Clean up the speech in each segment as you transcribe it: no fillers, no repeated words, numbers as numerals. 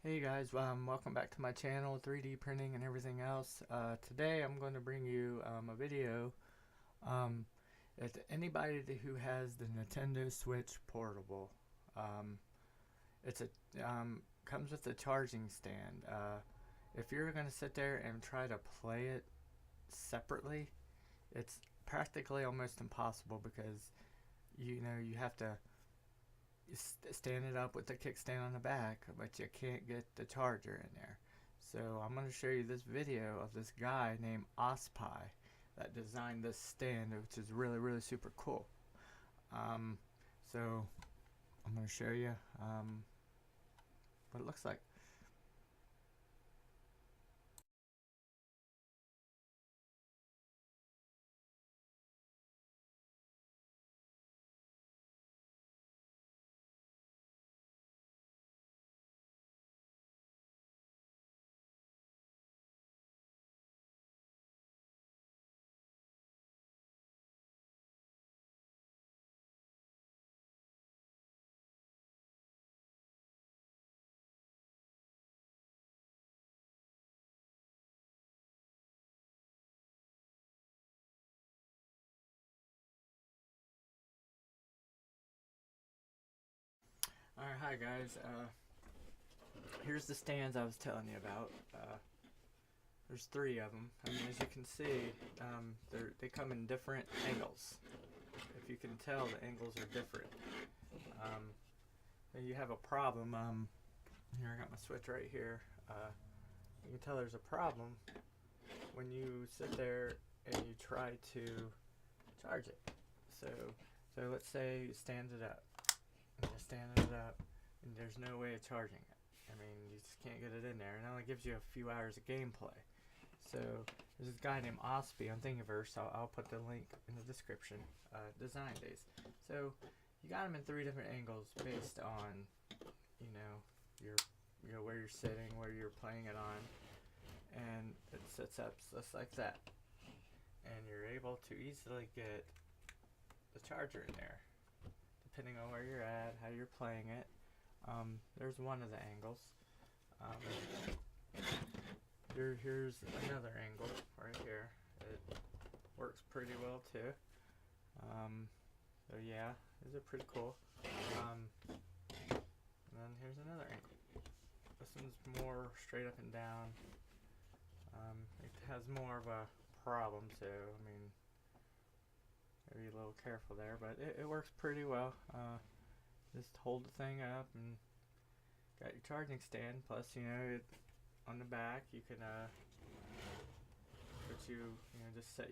Hey guys, welcome back to my channel, 3D printing and everything else. Today I'm going to bring you a video. Um, if anybody who has the Nintendo Switch Portable, um, it's a comes with a charging stand. If you're going to sit there and try to play it separately, it's practically almost impossible because you have to stand it up with the kickstand on the back, but you can't get the charger in there. So I'm going to show you this video of this guy named Ospi that designed this stand, which is really super cool. So I'm going to show you what it looks like. Alright, hi guys. Here's the stands I was telling you about. There's three of them. I mean, as you can see, they come in different angles. If you can tell, the angles are different. You have a problem. Here I got my switch right here. You can tell there's a problem when you sit there and you try to charge it. So let's say you stand it up. And you're standing it up, and there's no way of charging it. I mean, you just can't get it in there. It only gives you a few hours of gameplay. So there's this guy named Ospi on Thingiverse. I'll put the link in the description. Design days. So you got them in three different angles based on, where you're sitting, where you're playing it on, and it sets up just like that. And you're able to easily get the charger in there, depending on where you're at, how you're playing it. There's one of the angles. Here's another angle right here. It works pretty well too. So yeah, these are pretty cool. And then here's another angle. This one's more straight up and down. It has more of a problem, so I mean, be a little careful there, but it works pretty well. Just hold the thing up and got your charging stand. Plus, on the back you can just set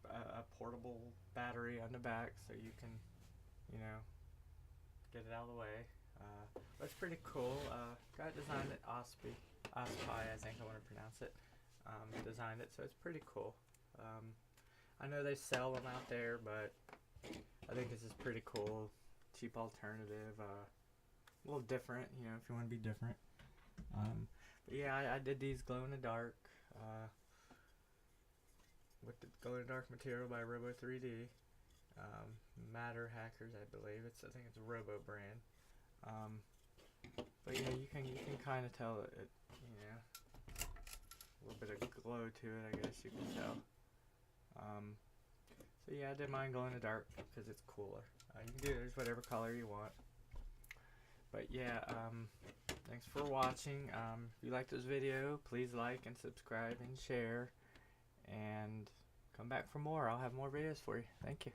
a portable battery on the back, so you can get it out of the way. That's pretty cool. Guy designed it, Ospi, I think I want to pronounce it. Designed it, so it's pretty cool. I know they sell them out there, but I think this is pretty cool. Cheap alternative. A little different, if you want to be different. But yeah, I did these glow in the dark with the glow in the dark material by Robo 3D. Matter Hackers, I believe. I think it's a Robo brand. But yeah, you can kind of tell it, a little bit of glow to it, I guess you can tell. So yeah, I did mine glow in the dark because it's cooler. You can do this whatever color you want. But yeah, thanks for watching. If you like this video, please like and subscribe and share. And come back for more. I'll have more videos for you. Thank you.